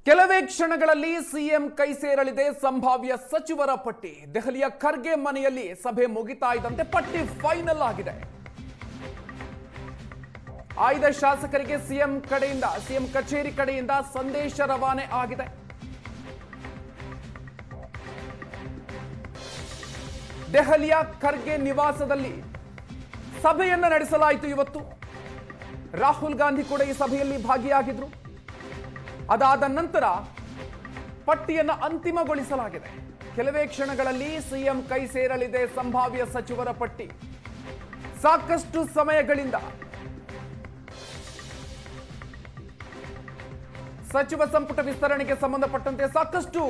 ಕೆಲವೇ ಕ್ಷಣಗಳಲ್ಲಿ ಸಿಎಂ ಕೈ ಸೇರಲಿದೆ ಸಂಭಾವ್ಯ ಸಚಿವರ ಪಟ್ಟಿ. ದೆಹಲಿಯ ಖರ್ಗೆ ಮನೆಯಲ್ಲಿ ಸಭೆ ಮುಗಿತಾ ಇದ್ದಂತೆ ಪಟ್ಟಿ ಫೈನಲ್ ಆಗಿದೆ. ಆಯ್ದ ಶಾಸಕರಿಗೆ ಸಿಎಂ ಕಚೇರಿ ಕಡೆಯಿಂದ ಸಂದೇಶ ರವಾನೆ ಆಗಿದೆ. ದೆಹಲಿಯ ಖರ್ಗೆ ನಿವಾಸದಲ್ಲಿ ಸಭೆಯನ್ನ ನಡೆಸಲಾಯಿತು. ಇವತ್ತು ರಾಹುಲ್ ಗಾಂಧಿ ಕೂಡ ಈ ಸಭೆಯಲ್ಲಿ ಭಾಗಿಯಾಗಿದ್ರು. ಅದಾದ ನಂತರ ಪಟ್ಟಿಯನ್ನು ಅಂತಿಮಗೊಳಿಸಲಾಗಿದೆ. ಕೆಲವೇ ಕ್ಷಣಗಳಲ್ಲಿ ಸಿಎಂ ಕೈ ಸೇರಲಿದೆ ಸಂಭಾವ್ಯ ಸಚಿವರ ಪಟ್ಟಿ. ಸಾಕಷ್ಟು ಸಮಯಗಳಿಂದ ಸಚಿವ ಸಂಪುಟ ವಿಸ್ತರಣೆಗೆ ಸಂಬಂಧಪಟ್ಟಂತೆ ಸಾಕಷ್ಟು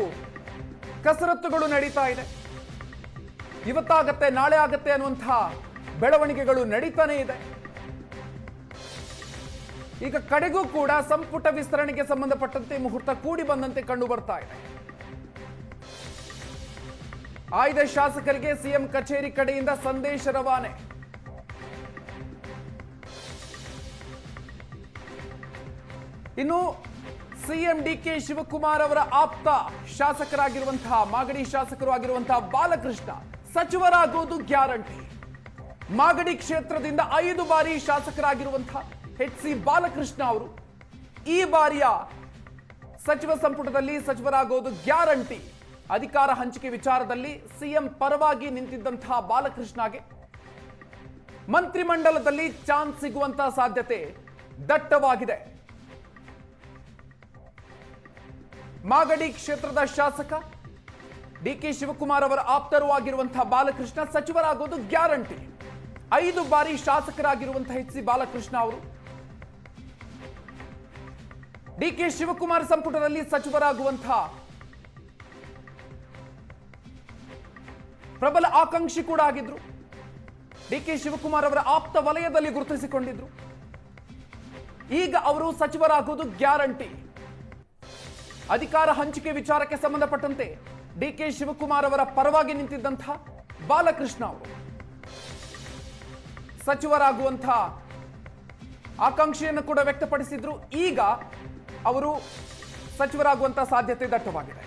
ಕಸರತ್ತುಗಳು ನಡೀತಾ ಇದೆ. ಇವತ್ತಾಗತ್ತೆ ನಾಳೆ ಆಗತ್ತೆ ಅನ್ನುವಂತಹ ಬೆಳವಣಿಗೆಗಳು ನಡೀತಾನೆ ಇದೆ. ಈಗ ಕಡೆಗೂ ಕೂಡ ಸಂಪುಟ ವಿಸ್ತರಣೆಗೆ ಸಂಬಂಧಪಟ್ಟಂತೆ ಮುಹೂರ್ತ ಕೂಡಿ ಬಂದಂತೆ ಕಂಡು ಬರ್ತಾ ಇದೆ. ಆಯ್ದ ಶಾಸಕರಿಗೆ ಸಿಎಂ ಕಚೇರಿ ಕಡೆಯಿಂದ ಸಂದೇಶ ರವಾನೆ. ಇನ್ನು ಸಿಎಂ ಡಿಕೆ ಶಿವಕುಮಾರ್ ಅವರ ಆಪ್ತ ಶಾಸಕರಾಗಿರುವಂತಹ ಮಾಗಡಿ ಶಾಸಕರು ಆಗಿರುವಂತಹ ಬಾಲಕೃಷ್ಣ ಸಚಿವರಾಗುವುದು ಗ್ಯಾರಂಟಿ. ಮಾಗಡಿ ಕ್ಷೇತ್ರದಿಂದ 5 ಬಾರಿ ಶಾಸಕರಾಗಿರುವಂತಹ HC ಬಾಲಕೃಷ್ಣ ಅವರು ಈ ಬಾರಿಯ ಸಚಿವ ಸಂಪುಟದಲ್ಲಿ ಸಚಿವರಾಗೋದು ಗ್ಯಾರಂಟಿ. ಅಧಿಕಾರ ಹಂಚಿಕೆ ವಿಚಾರದಲ್ಲಿ ಸಿಎಂ ಪರವಾಗಿ ನಿಂತಿದ್ದಂತಹ ಬಾಲಕೃಷ್ಣಗೆ ಮಂತ್ರಿಮಂಡಲದಲ್ಲಿ ಚಾನ್ಸ್ ಸಿಗುವಂತಹ ಸಾಧ್ಯತೆ ದಟ್ಟವಾಗಿದೆ. ಮಾಗಡಿ ಕ್ಷೇತ್ರದ ಶಾಸಕ ಡಿಕೆ ಶಿವಕುಮಾರ್ ಅವರ ಆಪ್ತರು ಆಗಿರುವಂತಹ ಬಾಲಕೃಷ್ಣ ಸಚಿವರಾಗೋದು ಗ್ಯಾರಂಟಿ. 5 ಬಾರಿ ಶಾಸಕರಾಗಿರುವಂತಹ HC ಬಾಲಕೃಷ್ಣ ಅವರು ಡಿಕೆ ಶಿವಕುಮಾರ್ ಸಂಪುಟದಲ್ಲಿ ಸಚಿವರಾಗುವಂತಹ ಪ್ರಬಲ ಆಕಾಂಕ್ಷಿ ಕೂಡ ಆಗಿದ್ರು. ಡಿಕೆ ಶಿವಕುಮಾರ್ ಅವರ ಆಪ್ತ ವಲಯದಲ್ಲಿ ಗುರುತಿಸಿಕೊಂಡಿದ್ರು. ಈಗ ಅವರು ಸಚಿವರಾಗುವುದು ಗ್ಯಾರಂಟಿ. ಅಧಿಕಾರ ಹಂಚಿಕೆ ವಿಚಾರಕ್ಕೆ ಸಂಬಂಧಪಟ್ಟಂತೆ ಡಿಕೆ ಶಿವಕುಮಾರ್ ಅವರ ಪರವಾಗಿ ನಿಂತಿದ್ದಂತಹ ಬಾಲಕೃಷ್ಣ ಅವರು ಸಚಿವರಾಗುವಂತಹ ಆಕಾಂಕ್ಷೆಯನ್ನು ಕೂಡ ವ್ಯಕ್ತಪಡಿಸಿದ್ರು. ಈಗ ಅವರು ಸಚಿವರಾಗುವಂತಹ ಸಾಧ್ಯತೆ ದಟ್ಟವಾಗಿದೆ.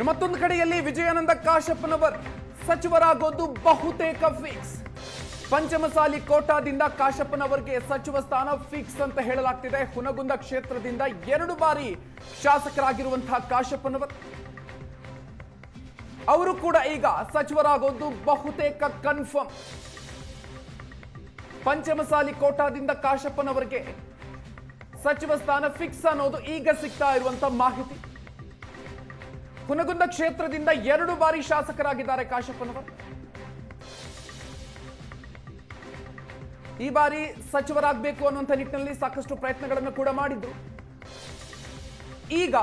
ಮತ್ತೊಂದು ಕಡೆಯಲ್ಲಿ ವಿಜಯಾನಂದ ಕಾಶಪ್ಪನವರ್ ಸಚಿವರಾಗೋದು ಬಹುತೇಕ ಫಿಕ್ಸ್. ಪಂಚಮಸಾಲಿ ಕೋಟಾದಿಂದ ಕಾಶಪ್ಪನವರಿಗೆ ಸಚಿವ ಸ್ಥಾನ ಫಿಕ್ಸ್ ಅಂತ ಹೇಳಲಾಗ್ತಿದೆ. ಹುನಗುಂದ ಕ್ಷೇತ್ರದಿಂದ 2 ಬಾರಿ ಶಾಸಕರಾಗಿರುವಂತಹ ಕಾಶಪ್ಪನವರ್ ಅವರು ಕೂಡ ಈಗ ಸಚಿವರಾಗೋದು ಬಹುತೇಕ ಕನ್ಫರ್ಮ್. ಪಂಚಮಸಾಲಿ ಕೋಟಾದಿಂದ ಕಾಶಪ್ಪನವರಿಗೆ ಸಚಿವ ಸ್ಥಾನ ಫಿಕ್ಸ್ ಅನ್ನೋದು ಈಗ ಸಿಗ್ತಾ ಇರುವಂತಹ ಮಾಹಿತಿ. ಹುನಗುಂದ ಕ್ಷೇತ್ರದಿಂದ 2 ಬಾರಿ ಶಾಸಕರಾಗಿದ್ದಾರೆ ಕಾಶಪ್ಪನವರು. ಈ ಬಾರಿ ಸಚಿವರಾಗಬೇಕು ಅನ್ನುವಂಥ ನಿಟ್ಟಿನಲ್ಲಿ ಸಾಕಷ್ಟು ಪ್ರಯತ್ನಗಳನ್ನು ಕೂಡ ಮಾಡಿದ್ರು. ಈಗ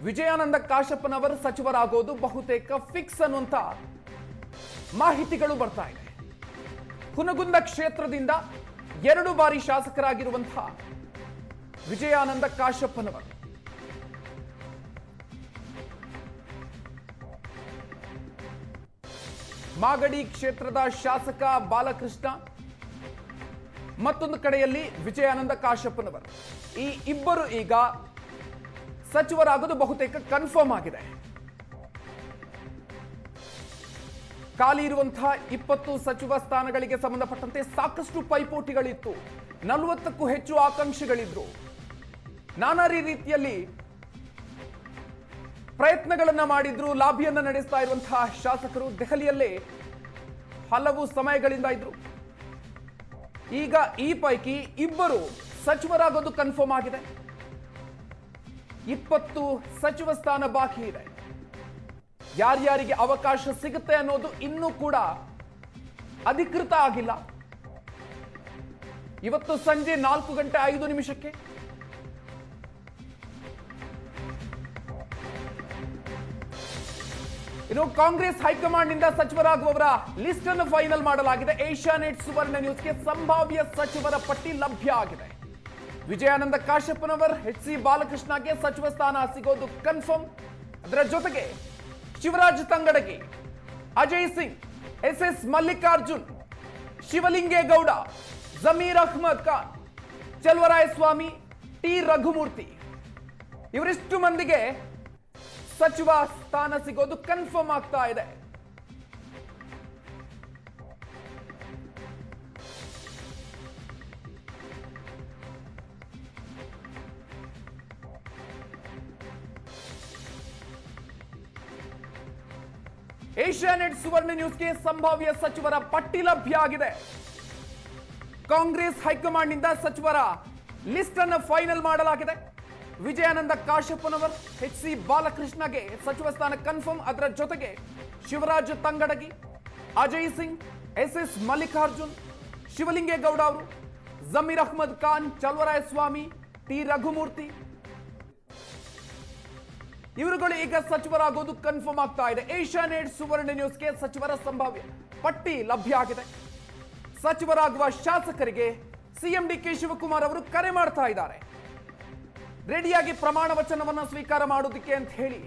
ವಿಜಯಾನಂದ ಕಾಶಪ್ಪನವರು ಸಚಿವರಾಗೋದು ಬಹುತೇಕ ಫಿಕ್ಸ್ ಅನ್ನುವಂಥ ಮಾಹಿತಿಗಳು ಬರ್ತಾ ಇದೆ. ಹುನಗುಂದ ಕ್ಷೇತ್ರದಿಂದ 2 ಬಾರಿ ಶಾಸಕರಾಗಿರುವಂತಹ ವಿಜಯಾನಂದ ಕಾಶಪ್ಪನವರು ಮಾಗಡಿ ಕ್ಷೇತ್ರದ ಶಾಸಕ ಬಾಲಕೃಷ್ಣ, ಮತ್ತೊಂದು ಕಡೆಯಲ್ಲಿ ವಿಜಯಾನಂದ ಕಾಶಪ್ಪನವರು, ಈ ಇಬ್ಬರು ಈಗ ಸಚಿವರಾಗೋದು ಬಹುತೇಕ ಕನ್ಫರ್ಮ್ ಆಗಿದೆ. ಖಾಲಿ ಇರುವಂತಹ 20 ಸಚಿವ ಸ್ಥಾನಗಳಿಗೆ ಸಂಬಂಧಪಟ್ಟಂತೆ ಸಾಕಷ್ಟು ಪೈಪೋಟಿಗಳಿತ್ತು. 40ಕ್ಕೂ ಹೆಚ್ಚು ಆಕಾಂಕ್ಷಿಗಳಿದ್ರು. ನಾನಾ ರೀತಿಯಲ್ಲಿ ಪ್ರಯತ್ನಗಳನ್ನ ಮಾಡಿದ್ರು. ಲಾಬಿಯನ್ನ ನಡೆಸ್ತಾ ಇರುವಂತಹ ಶಾಸಕರು ದೆಹಲಿಯಲ್ಲೇ ಹಲವು ಸಮಯಗಳಿಂದ ಇದ್ರು. ಈಗ ಈ ಪೈಕಿ ಇಬ್ಬರು ಸಚಿವರಾಗೋದು ಕನ್ಫರ್ಮ್ ಆಗಿದೆ. 20 ಸಚಿವ ಸ್ಥಾನ ಬಾಕಿ ಇದೆ. ಯಾರ್ಯಾರಿಗೆ ಅವಕಾಶ ಸಿಗುತ್ತೆ ಅನ್ನೋದು ಇನ್ನೂ ಕೂಡ ಅಧಿಕೃತ ಆಗಿಲ್ಲ. ಇವತ್ತು ಸಂಜೆ 4:05 ಇನ್ನು ಕಾಂಗ್ರೆಸ್ ಹೈಕಮಾಂಡ್ ನಿಂದ ಸಚಿವರಾಗುವವರ ಲಿಸ್ಟ್ ಅನ್ನು ಫೈನಲ್ ಮಾಡಲಾಗಿದೆ. ಏಷ್ಯಾನೆಟ್ ಸುವರ್ಣ ನ್ಯೂಸ್ಗೆ ಸಂಭಾವ್ಯ ಸಚಿವರ ಪಟ್ಟಿ ಲಭ್ಯ ಆಗಿದೆ. ವಿಜಯಾನಂದ ಕಾಶಪ್ಪನವರ್, HC ಬಾಲಕೃಷ್ಣಗೆ ಸಚಿವ ಸ್ಥಾನ ಸಿಗೋದು ಕನ್ಫರ್ಮ್. ಅದರ ಜೊತೆಗೆ ಶಿವರಾಜ್ ತಂಗಡಗಿ, ಅಜಯ್ ಸಿಂಗ್, SS ಮಲ್ಲಿಕಾರ್ಜುನ್, ಶಿವಲಿಂಗೇಗೌಡ, ಜಮೀರ್ ಅಹ್ಮದ್ ಖಾನ್, ಚಲುವರಾಯಸ್ವಾಮಿ, ಟಿ ರಘುಮೂರ್ತಿ ಇವರಿಷ್ಟು ಮಂದಿಗೆ ಸಚಿವ ಸ್ಥಾನ ಸಿಗೋದು ಕನ್ಫರ್ಮ್ ಆಗ್ತಾ ಇದೆ. ಏಷ್ಯಾನೆಟ್ ಸುವರ್ಣ ನ್ಯೂಸ್ಗೆ ಸಂಭಾವ್ಯ ಸಚಿವರ ಪಟ್ಟಿ ಲಭ್ಯ ಆಗಿದೆ. ಕಾಂಗ್ರೆಸ್ ಹೈಕಮಾಂಡ್ ನಿಂದ ಸಚಿವರ ಲಿಸ್ಟ್ ಅನ್ನು ಫೈನಲ್ ಮಾಡಲಾಗಿದೆ. ವಿಜಯಾನಂದ ಕಾಶಪ್ಪನವರ್, HC ಬಾಲಕೃಷ್ಣಗೆ ಸಚಿವ ಸ್ಥಾನ ಕನ್ಫರ್ಮ್. ಅದರ ಜೊತೆಗೆ ಶಿವರಾಜ್ ತಂಗಡಗಿ, ಅಜಯ್ ಸಿಂಗ್, SS ಮಲ್ಲಿಕಾರ್ಜುನ್, ಶಿವಲಿಂಗೇಗೌಡ ಅವರು, ಜಮೀರ್ ಅಹ್ಮದ್ ಖಾನ್, ಚಲುವರಾಯಸ್ವಾಮಿ, ಟಿ ರಘುಮೂರ್ತಿ ಇವರುಗಳು ಈಗ ಸಚಿವರಾಗೋದು ಕನ್ಫರ್ಮ್ ಆಗ್ತಾ ಇದೆ. ಏಷ್ಯಾನೆಟ್ ಸುವರ್ಣ ನ್ಯೂಸ್ಗೆ ಸಚಿವರ ಸಂಭಾವ್ಯ ಪಟ್ಟಿ ಲಭ್ಯ ಆಗಿದೆ. ಸಚಿವರಾಗುವ ಶಾಸಕರಿಗೆ ಸಿಎಂ DK ಶಿವಕುಮಾರ್ ಅವರು ಕರೆ ಮಾಡ್ತಾ ಇದ್ದಾರೆ. ರೆಡಿಯಾಗಿ ಪ್ರಮಾಣ ವಚನವನ್ನ ಸ್ವೀಕಾರ ಮಾಡೋದಕ್ಕೆ ಅಂತ ಹೇಳಿ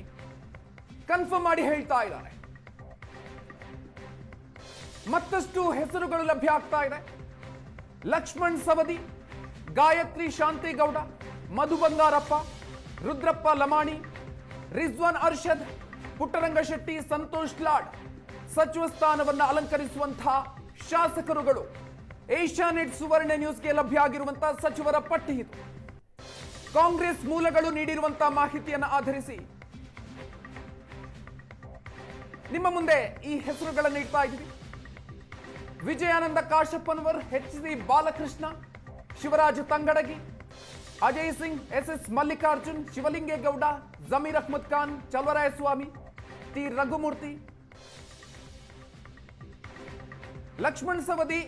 ಕನ್ಫರ್ಮ್ ಮಾಡಿ ಹೇಳ್ತಾ ಇದ್ದಾರೆ. ಮತ್ತಷ್ಟು ಹೆಸರುಗಳು ಲಭ್ಯ ಆಗ್ತಾ ಇದೆ. ಲಕ್ಷ್ಮಣ್ ಸವದಿ, ಗಾಯತ್ರಿ ಶಾಂತೇಗೌಡ, ಮಧು ಬಂಗಾರಪ್ಪ, ರುದ್ರಪ್ಪ ಲಮಾಣಿ, ರಿಜ್ವಾನ್ ಅರ್ಷದ್, ಪುಟ್ಟರಂಗ ಶೆಟ್ಟಿ, ಸಂತೋಷ್ ಲಾಡ್ ಸಚಿವ ಸ್ಥಾನವನ್ನ ಅಲಂಕರಿಸುವಂತಹ ಶಾಸಕರುಗಳು. ಏಷ್ಯಾನೆಟ್ ಸುವರ್ಣ ನ್ಯೂಸ್ಗೆ ಲಭ್ಯ ಆಗಿರುವಂತಹ ಸಚಿವರ ಪಟ್ಟಿ ಇದು. ಕಾಂಗ್ರೆಸ್ ಮೂಲಗಳು ನೀಡಿರುವಂತಹ ಮಾಹಿತಿಯನ್ನು ಆಧರಿಸಿ ನಿಮ್ಮ ಮುಂದೆ ಈ ಹೆಸರುಗಳನ್ನು ಇಡ್ತಾ ಇದ್ದೀವಿ. Vijayanand Kashappanavar, HC Balakrishna, Shivaraj Tangadagi, Ajay Singh, SS Mallikarjun, Shivalinge Gowda, Zameer Ahmed Khan, Chaluvarayaswamy, T Raghumurthy, Lakshman Savadi,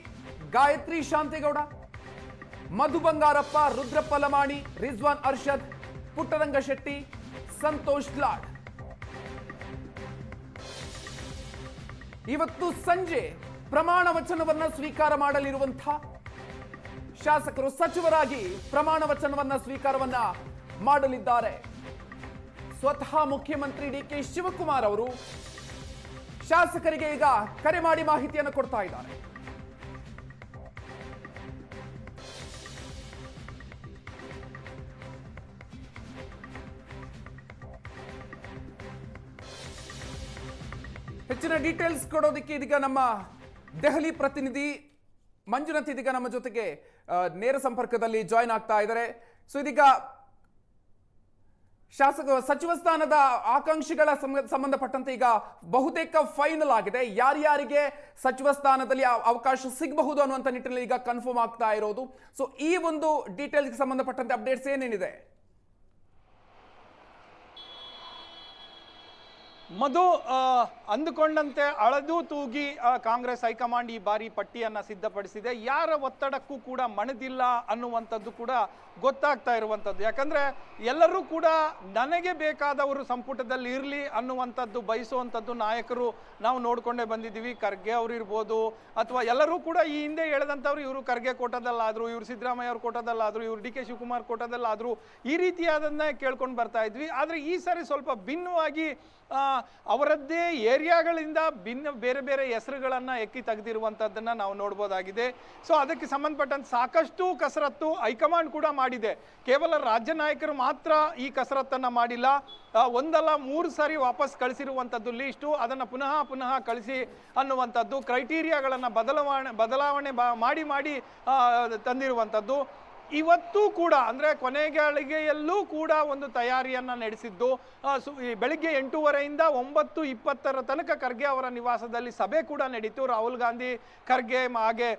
Gayathri Shantegowda, Madhu Bangarappa, Rudrappa Lamani, Rizwan Arshad, Puttaranga Shetty, Santosh Lad. ಇವತ್ತು ಸಂಜೆ ಪ್ರಮಾಣ ವಚನವನ್ನ ಸ್ವೀಕಾರ ಮಾಡಲಿರುವಂತಹ ಶಾಸಕರು ಸಚಿವರಾಗಿ ಪ್ರಮಾಣ ವಚನವನ್ನ ಸ್ವೀಕಾರವನ್ನ ಮಾಡಲಿದ್ದಾರೆ. ಸ್ವತಃ ಮುಖ್ಯಮಂತ್ರಿ DK ಶಿವಕುಮಾರ್ ಅವರು ಶಾಸಕರಿಗೆ ಈಗ ಕರೆ ಮಾಡಿ ಮಾಹಿತಿಯನ್ನು ಕೊಡ್ತಾ ಇದ್ದಾರೆ. ಹೆಚ್ಚಿನ ಡೀಟೇಲ್ಸ್ ಕೊಡೋದಕ್ಕೆ ಇದೀಗ ನಮ್ಮ ದೆಹಲಿ ಪ್ರತಿನಿಧಿ ಮಂಜುನಾಥ್ ಇದೀಗ ನಮ್ಮ ಜೊತೆಗೆ ನೇರ ಸಂಪರ್ಕದಲ್ಲಿ ಜಾಯಿನ್ ಆಗ್ತಾ ಇದ್ದಾರೆ. ಸೊ ಇದೀಗ ಸಚಿವ ಸ್ಥಾನದ ಆಕಾಂಕ್ಷಿಗಳ ಸಂಬಂಧಪಟ್ಟಂತೆ ಈಗ ಬಹುತೇಕ ಫೈನಲ್ ಆಗಿದೆ. ಯಾರ್ಯಾರಿಗೆ ಸಚಿವ ಸ್ಥಾನದಲ್ಲಿ ಅವಕಾಶ ಸಿಗಬಹುದು ಅನ್ನುವಂಥ ನಿಟ್ಟಿನಲ್ಲಿ ಈಗ ಕನ್ಫರ್ಮ್ ಆಗ್ತಾ ಇರೋದು. ಸೊ ಈ ಒಂದು ಡೀಟೇಲ್ಸ್ಗೆ ಸಂಬಂಧಪಟ್ಟಂತೆ ಅಪ್ಡೇಟ್ಸ್ ಏನೇನಿದೆ? ಮಧು, ಅಂದುಕೊಂಡಂತೆ ಅಳದು ತೂಗಿ ಕಾಂಗ್ರೆಸ್ ಹೈಕಮಾಂಡ್ ಈ ಬಾರಿ ಪಟ್ಟಿಯನ್ನ ಸಿದ್ಧಪಡಿಸಿದೆ. ಯಾರ ಒತ್ತಡಕ್ಕೂ ಕೂಡ ಮಣಿದಿಲ್ಲ ಅನ್ನುವಂಥದ್ದು ಕೂಡ ಗೊತ್ತಾಗ್ತಾ ಇರುವಂಥದ್ದು. ಯಾಕಂದ್ರೆ ಎಲ್ಲರೂ ಕೂಡ ನನಗೆ ಬೇಕಾದವರು ಸಂಪುಟದಲ್ಲಿ ಇರಲಿ ಅನ್ನುವಂಥದ್ದು ಬಯಸುವಂಥದ್ದು ನಾಯಕರು ನಾವು ನೋಡ್ಕೊಂಡೇ ಬಂದಿದ್ದೀವಿ. ಖರ್ಗೆ ಅವರು ಇರ್ಬೋದು, ಅಥವಾ ಎಲ್ಲರೂ ಕೂಡ ಈ ಹಿಂದೆ ಹೇಳಿದಂಥವ್ರು, ಇವರು ಖರ್ಗೆ ಕೋಟದಲ್ಲಾದ್ರು, ಇವರು ಸಿದ್ದರಾಮಯ್ಯ ಅವ್ರ ಕೋಟದಲ್ಲಾದ್ರು, ಇವರು DK ಶಿವಕುಮಾರ್ ಕೋಟದಲ್ಲಾದ್ರು, ಈ ರೀತಿಯಾದನ್ನೇ ಕೇಳ್ಕೊಂಡು ಬರ್ತಾ ಇದ್ವಿ. ಆದರೆ ಈ ಸಾರಿ ಸ್ವಲ್ಪ ಭಿನ್ನವಾಗಿ ಅವರದ್ದೇ ಏರಿಯಾಗಳಿಂದ ಬೇರೆ ಬೇರೆ ಹೆಸರುಗಳನ್ನ ಎಕ್ಕಿ ತೆಗೆದಿರುವಂಥದ್ದನ್ನ ನಾವು ನೋಡ್ಬೋದಾಗಿದೆ. ಸೊ ಅದಕ್ಕೆ ಸಂಬಂಧಪಟ್ಟಂತೆ ಸಾಕಷ್ಟು ಕಸರತ್ತು ಹೈಕಮಾಂಡ್ ಕೂಡ ಮಾಡಿದೆ. ಕೇವಲ ರಾಜ್ಯ ನಾಯಕರು ಮಾತ್ರ ಈ ಕಸರತ್ತನ್ನ ಮಾಡಿಲ್ಲ. ಒಂದಲ್ಲ 3 ಸಾರಿ ವಾಪಸ್ ಕಳಿಸಿರುವಂಥದ್ದು ಲೀಸ್ಟು, ಅದನ್ನು ಪುನಃ ಕಳಿಸಿ ಅನ್ನುವಂಥದ್ದು, ಕ್ರೈಟೀರಿಯಾಗಳನ್ನು ಬದಲಾವಣೆ ಮಾಡಿ ತಂದಿರುವಂಥದ್ದು. ಇವತ್ತು ಕೂಡ ಅಂದರೆ ಕೊನೆಗಳಿಗೆಯಲ್ಲೂ ಕೂಡ ಒಂದು ತಯಾರಿಯನ್ನು ನಡೆಸಿದ್ದು. ಬೆಳಿಗ್ಗೆ 8:30ಯಿಂದ 9:20 ತನಕ ಖರ್ಗೆ ಅವರ ನಿವಾಸದಲ್ಲಿ ಸಭೆ ಕೂಡ ನಡೀತು. ರಾಹುಲ್ ಗಾಂಧಿ, ಖರ್ಗೆ, ಹಾಗೆ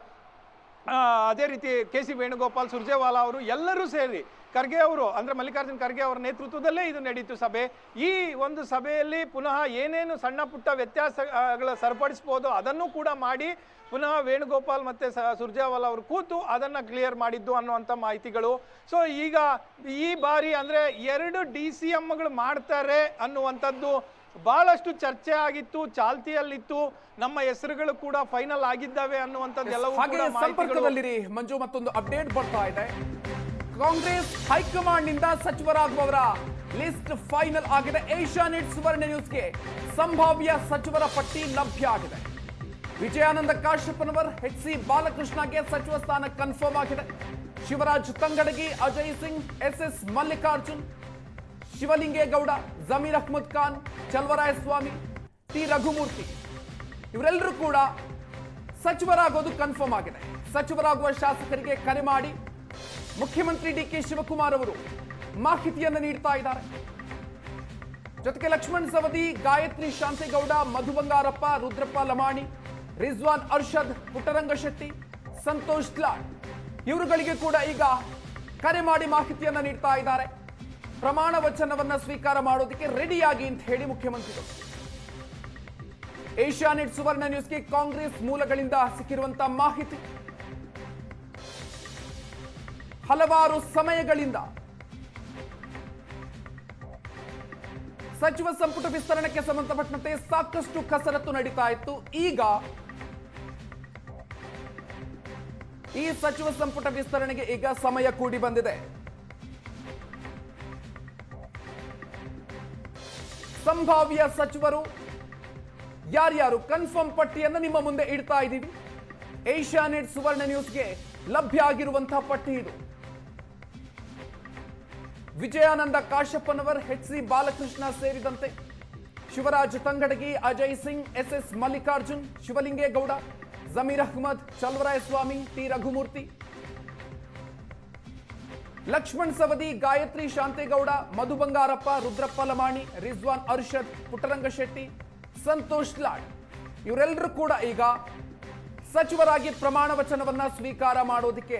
ಅದೇ ರೀತಿ KC ವೇಣುಗೋಪಾಲ್, ಸುರ್ಜೇವಾಲಾ ಅವರು ಎಲ್ಲರೂ ಸೇರಿ ಖರ್ಗೆ ಅವರು ಅಂದರೆ ಮಲ್ಲಿಕಾರ್ಜುನ್ ಖರ್ಗೆ ಅವರ ನೇತೃತ್ವದಲ್ಲೇ ಇದು ನಡೀತು ಸಭೆ. ಈ ಒಂದು ಸಭೆಯಲ್ಲಿ ಪುನಃ ಏನೇನು ಸಣ್ಣ ಪುಟ್ಟ ವ್ಯತ್ಯಾಸಗಳ ಸರಿಪಡಿಸ್ಬೋದು ಅದನ್ನು ಕೂಡ ಮಾಡಿ ಪುನಃ ವೇಣುಗೋಪಾಲ್ ಮತ್ತು ಸುರ್ಜೇವಾಲಾ ಅವರು ಕೂತು ಅದನ್ನು ಕ್ಲಿಯರ್ ಮಾಡಿದ್ದು ಅನ್ನುವಂಥ ಮಾಹಿತಿಗಳು. ಸೊ ಈಗ ಈ ಬಾರಿ ಅಂದರೆ 2 DCMಗಳು ಮಾಡ್ತಾರೆ ಅನ್ನುವಂಥದ್ದು ಬಹಳಷ್ಟು ಚರ್ಚೆ ಆಗಿತ್ತು, ಚಾಲ್ತಿಯಲ್ಲಿತ್ತು. ನಮ್ಮ ಹೆಸರುಗಳು ಕೂಡ ಫೈನಲ್ ಆಗಿದ್ದಾವೆ ಅನ್ನುವಂಥದ್ದೆಲ್ಲವೂ ಸಂಪರ್ಕದಲ್ಲಿರಿ ಮಂಜು. ಮತ್ತೊಂದು ಅಪ್ಡೇಟ್ ಬರ್ತಾ ಇದೆ. ಕಾಂಗ್ರೆಸ್ ಹೈಕಮಾಂಡ್ ನಿಂದ ಸಚಿವರಾಗುವವರ ಲಿಸ್ಟ್ ಫೈನಲ್ ಆಗಿದೆ. ಏಷ್ಯಾನೆಟ್ ಸುವರ್ಣ ನ್ಯೂಸ್ಗೆ ಸಂಭಾವ್ಯ ಸಚಿವರ ಪಟ್ಟಿ ಲಭ್ಯ ಆಗಿದೆ. ವಿಜಯಾನಂದ ಕಾಶ್ಯಪ್ಪನವರ್ ಎಚ್ ಸಿ ಬಾಲಕೃಷ್ಣಗೆ ಸಚಿವ ಸ್ಥಾನ ಕನ್ಫರ್ಮ್ ಆಗಿದೆ. ಶಿವರಾಜ್ ತಂಗಡಗಿ, ಅಜಯ್ ಸಿಂಗ್, ಎಸ್ ಮಲ್ಲಿಕಾರ್ಜುನ್, ಶಿವಲಿಂಗೇಗೌಡ, ಜಮೀರ್ ಅಹ್ಮದ್ ಖಾನ್, ಚಲವರಾಯಸ್ವಾಮಿ, ಟಿ ರಘುಮೂರ್ತಿ ಇವರೆಲ್ಲರೂ ಕೂಡ ಸಚಿವರಾಗೋದು ಕನ್ಫರ್ಮ್ ಆಗಿದೆ. ಸಚಿವರಾಗುವ ಶಾಸಕರಿಗೆ ಕರೆ ಮಾಡಿ ಮುಖ್ಯಮಂತ್ರಿ ಡಿಕೆ ಶಿವಕುಮಾರ್ ಅವರು ಮಾಹಿತಿಯನ್ನು ನೀಡ್ತಾ ಇದ್ದಾರೆ. ಜೊತೆಗೆ ಲಕ್ಷ್ಮಣ್ ಸವದಿ, ಗಾಯತ್ರಿ ಶಾಂತೇಗೌಡ, ಮಧು ಬಂಗಾರಪ್ಪ, ರುದ್ರಪ್ಪ ಲಮಾಣಿ, ರಿಜ್ವಾನ್ ಅರ್ಷದ್, ಪುಟ್ಟರಂಗಶೆಟ್ಟಿ, ಸಂತೋಷ್ ಲಾಡ್ ಇವರುಗಳಿಗೆ ಕೂಡ ಈಗ ಕರೆ ಮಾಡಿ ಮಾಹಿತಿಯನ್ನ ನೀಡ್ತಾ ಇದ್ದಾರೆ. ಪ್ರಮಾಣ ವಚನವನ್ನ ಸ್ವೀಕಾರ ಮಾಡೋದಕ್ಕೆ ರೆಡಿಯಾಗಿ ಅಂತ ಹೇಳಿ ಮುಖ್ಯಮಂತ್ರಿಗಳು. ಏಷ್ಯಾನೆಟ್ ಸುವರ್ಣ ನ್ಯೂಸ್ಗೆ ಕಾಂಗ್ರೆಸ್ ಮೂಲಗಳಿಂದ ಸಿಕ್ಕಿರುವಂತಹ ಮಾಹಿತಿ, ಹಲವಾರು ಸಮಯಗಳಿಂದ ಸಚಿವ ಸಂಪುಟ ವಿಸ್ತರಣೆಗೆ ಸಂಬಂಧಪಟ್ಟಂತೆ ಸಾಕಷ್ಟು ಕಸರತ್ತು ನಡೀತಾ ಇತ್ತು. ಈಗ ಈ ಸಚಿವ ಸಂಪುಟ ವಿಸ್ತರಣೆಗೆ ಈಗ ಸಮಯ ಕೂಡಿ ಬಂದಿದೆ. ಸಂಭಾವ್ಯ ಸಚಿವರು ಯಾರ್ಯಾರು ಕನ್ಫರ್ಮ್ ಪಟ್ಟಿಯನ್ನು ನಿಮ್ಮ ಮುಂದೆ ಇಡ್ತಾ ಇದ್ದೀವಿ. ಏಷ್ಯಾನೆಟ್ ಸುವರ್ಣ ನ್ಯೂಸ್ಗೆ ಲಭ್ಯ ಆಗಿರುವಂತಹ ಪಟ್ಟಿ ಇದು. ವಿಜಯಾನಂದ ಕಾಶ್ಯಪ್ಪನವರ್, ಎಚ್ ಸಿ ಬಾಲಕೃಷ್ಣ ಸೇರಿದಂತೆ ಶಿವರಾಜ್ ತಂಗಡಗಿ, ಅಜಯ್ ಸಿಂಗ್, ಎಸ್ ಮಲ್ಲಿಕಾರ್ಜುನ್, ಶಿವಲಿಂಗೇಗೌಡ, ಜಮೀರ್ ಅಹ್ಮದ್, ಚಲವರಾಯಸ್ವಾಮಿ, ಟಿ ರಘುಮೂರ್ತಿ, ಲಕ್ಷ್ಮಣ್ ಸವದಿ, ಗಾಯತ್ರಿ ಶಾಂತೇಗೌಡ, ಮಧು ಬಂಗಾರಪ್ಪ, ರುದ್ರಪ್ಪ ಲಮಾಣಿ, ರಿಜ್ವಾನ್ ಅರ್ಷದ್, ಪುಟ್ಟರಂಗಶೆಟ್ಟಿ, ಸಂತೋಷ್ ಲಾಡ್ ಇವರೆಲ್ಲರೂ ಕೂಡ ಈಗ ಸಚಿವರಾಗಿ ಪ್ರಮಾಣ ವಚನವನ್ನ ಸ್ವೀಕಾರ ಮಾಡೋದಕ್ಕೆ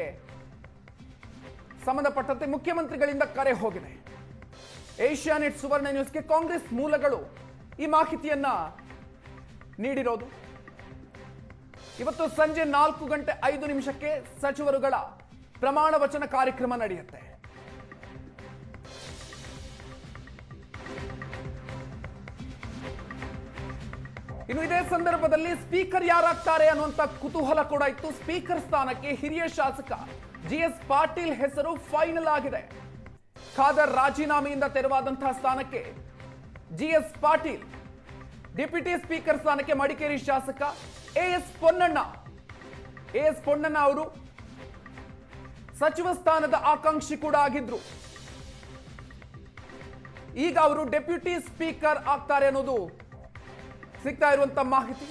ಸಂಬಂಧಪಟ್ಟಂತೆ ಮುಖ್ಯಮಂತ್ರಿಗಳಿಂದ ಕರೆ ಹೋಗಿದೆ. ಏಷ್ಯಾನೆಟ್ ಸುವರ್ಣ ನ್ಯೂಸ್ಗೆ ಕಾಂಗ್ರೆಸ್ ಮೂಲಗಳು ಈ ಮಾಹಿತಿಯನ್ನ ನೀಡಿರೋದು. ಇವತ್ತು ಸಂಜೆ 4:05 ಸಚಿವರುಗಳ ಪ್ರಮಾಣ ವಚನ ಕಾರ್ಯಕ್ರಮ ನಡೆಯುತ್ತೆ. ಇನ್ನು ಇದೇ ಸಂದರ್ಭದಲ್ಲಿ ಸ್ಪೀಕರ್ ಯಾರಾಗ್ತಾರೆ ಅನ್ನುವಂತ ಕುತೂಹಲ ಕೂಡ ಇತ್ತು. ಸ್ಪೀಕರ್ ಸ್ಥಾನಕ್ಕೆ ಹಿರಿಯ ಶಾಸಕ ಜಿಎಸ್ ಪಾಟೀಲ್ ಹೆಸರು ಫೈನಲ್ ಆಗಿದೆ. ಖಾದರ್ ರಾಜೀನಾಮೆಯಿಂದ ತೆರವಾದಂತಹ ಸ್ಥಾನಕ್ಕೆ ಜಿಎಸ್ ಪಾಟೀಲ್, ಡೆಪ್ಯೂಟಿ ಸ್ಪೀಕರ್ ಸ್ಥಾನಕ್ಕೆ ಮಡಿಕೇರಿ ಶಾಸಕ ಎಎಸ್ ಪೊನ್ನಣ್ಣ ಅವರು ಸಚಿವ ಸ್ಥಾನದ ಆಕಾಂಕ್ಷಿ ಕೂಡ ಆಗಿದ್ರು. ಈಗ ಅವರು ಡೆಪ್ಯೂಟಿ ಸ್ಪೀಕರ್ ಆಗ್ತಾರೆ ಅನ್ನೋದು ಸಿಗ್ತಾ ಇರುವಂತಹ ಮಾಹಿತಿ.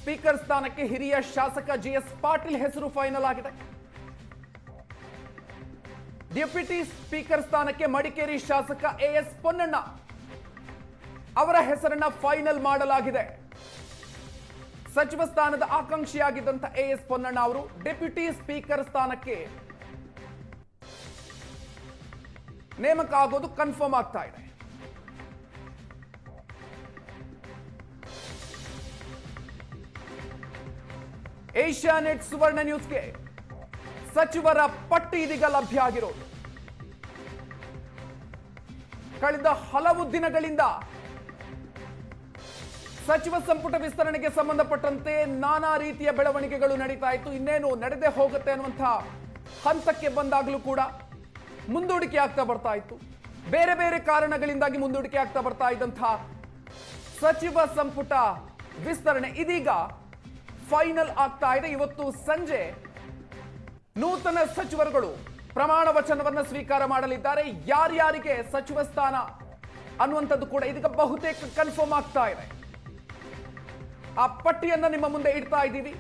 ಸ್ಪೀಕರ್ ಸ್ಥಾನಕ್ಕೆ ಹಿರಿಯ ಶಾಸಕ ಜಿಎಸ್ ಪಾಟೀಲ್ ಹೆಸರು ಫೈನಲ್ ಆಗಿದೆ. ಡೆಪ್ಯೂಟಿ ಸ್ಪೀಕರ್ ಸ್ಥಾನಕ್ಕೆ ಮಡಿಕೇರಿ ಶಾಸಕ ಎಎಸ್ ಪೊನ್ನಣ್ಣ ಅವರ ಹೆಸರನ್ನ ಫೈನಲ್ ಮಾಡಲಾಗಿದೆ. ಸಚಿವ ಸ್ಥಾನದ ಆಕಾಂಕ್ಷಿಯಾಗಿದ್ದಂತ ಎಎಸ್ ಪೊನ್ನಣ್ಣ ಅವರು ಡೆಪ್ಯೂಟಿ ಸ್ಪೀಕರ್ ಸ್ಥಾನಕ್ಕೆ ನೇಮಕ ಆಗೋದು ಕನ್ಫರ್ಮ್ ಆಗ್ತಾ ಇದೆ. ಏಷ್ಯಾನೆಟ್ ಸುವರ್ಣ ನ್ಯೂಸ್ಗೆ ಸಚಿವರ ಪಟ್ಟಿ ಇದೀಗ ಲಭ್ಯ ಆಗಿರೋದು. ಕಳೆದ ಹಲವು ದಿನಗಳಿಂದ ಸಚಿವ ಸಂಪುಟ ವಿಸ್ತರಣೆಗೆ ಸಂಬಂಧಪಟ್ಟಂತೆ ನಾನಾ ರೀತಿಯ ಬೆಳವಣಿಗೆಗಳು ನಡೀತಾ ಇತ್ತು. ಇನ್ನೇನು ನಡೆದೇ ಹೋಗುತ್ತೆ ಅನ್ನುವಂತಹ ಹಂತಕ್ಕೆ ಬಂದಾಗಲೂ ಕೂಡ ಮುಂದೂಡಿಕೆ ಆಗ್ತಾ ಬರ್ತಾ ಇತ್ತು. ಬೇರೆ ಬೇರೆ ಕಾರಣಗಳಿಂದಾಗಿ ಮುಂದೂಡಿಕೆ ಆಗ್ತಾ ಬರ್ತಾ ಇದ್ದಂತಹ ಸಚಿವ ಸಂಪುಟ ವಿಸ್ತರಣೆ ಇದೀಗ ಫೈನಲ್ ಆಗ್ತಾ ಇದೆ. ಇವತ್ತು ಸಂಜೆ ನೂತನ ಸಚಿವರುಗಳು ಪ್ರಮಾಣ ವಚನವನ್ನ ಸ್ವೀಕಾರ ಮಾಡಲಿದ್ದಾರೆ. ಯಾರ್ಯಾರಿಗೆ ಸಚಿವ ಸ್ಥಾನ ಅನ್ನುವಂಥದ್ದು ಕೂಡ ಇದೀಗ ಬಹುತೇಕ ಕನ್ಫರ್ಮ್ ಆಗ್ತಾ ಇದೆ. ಆ ಪಟ್ಟಿಯನ್ನ ನಿಮ್ಮ ಮುಂದೆ ಇಡ್ತಾ ಇದ್ದೀವಿ.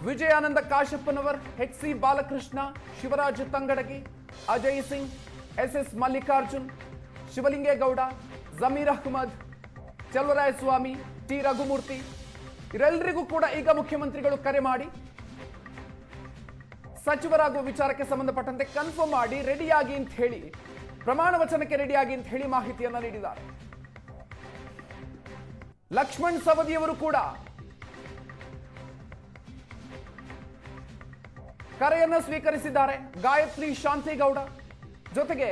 Vijayanand Kashyappanavar, H C Balakrishna, Shivaraj Tangadagi, Ajay Singh, S Mallikarjun, Shivalinge Gowda, Zameer Ahmed, Chaluvarayaswamy, T Raghumurthy ಇವರೆಲ್ಲರಿಗೂ ಕೂಡ ಈಗ ಮುಖ್ಯಮಂತ್ರಿಗಳು ಕರೆ ಮಾಡಿ ಸಚಿವರಾಗುವ ವಿಚಾರಕ್ಕೆ ಸಂಬಂಧಪಟ್ಟಂತೆ ಕನ್ಫರ್ಮ್ ಮಾಡಿ ರೆಡಿಯಾಗಿ ಅಂತ ಹೇಳಿ, ಪ್ರಮಾಣ ವಚನಕ್ಕೆ ರೆಡಿಯಾಗಿ ಅಂತ ಹೇಳಿ ಮಾಹಿತಿಯನ್ನ ನೀಡಿದ್ದಾರೆ. ಲಕ್ಷ್ಮಣ್ ಸವದಿಯವರು ಕೂಡ ಕರೆಯನ್ನ ಸ್ವೀಕರಿಸಿದ್ದಾರೆ. ಗಾಯತ್ರಿ ಶಾಂತೇಗೌಡ ಜೊತೆಗೆ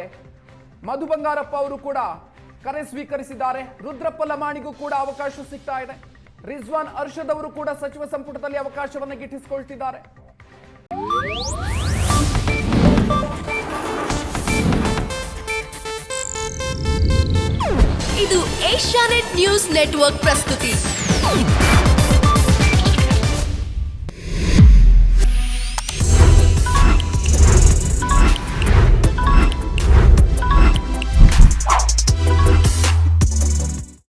ಮಧು ಬಂಗಾರಪ್ಪ ಅವರು ಕೂಡ ಕರೆ ಸ್ವೀಕರಿಸಿದ್ದಾರೆ. ರುದ್ರಪ್ಪ ಲಮಾಣಿಗೂ ಕೂಡ ಅವಕಾಶ ಸಿಗ್ತಾ ಇದೆ. ರಿಜ್ವಾನ್ ಅರ್ಷದ್ ಅವರು ಕೂಡ ಸಚಿವ ಸಂಪುಟದಲ್ಲಿ ಅವಕಾಶವನ್ನು ಗಿಟ್ಟಿಸಿಕೊಳ್ತಿದ್ದಾರೆ. ಇದು ಏಷ್ಯಾನೆಟ್ ನ್ಯೂಸ್ ನೆಟ್ವರ್ಕ್ ಪ್ರಸ್ತುತಿ.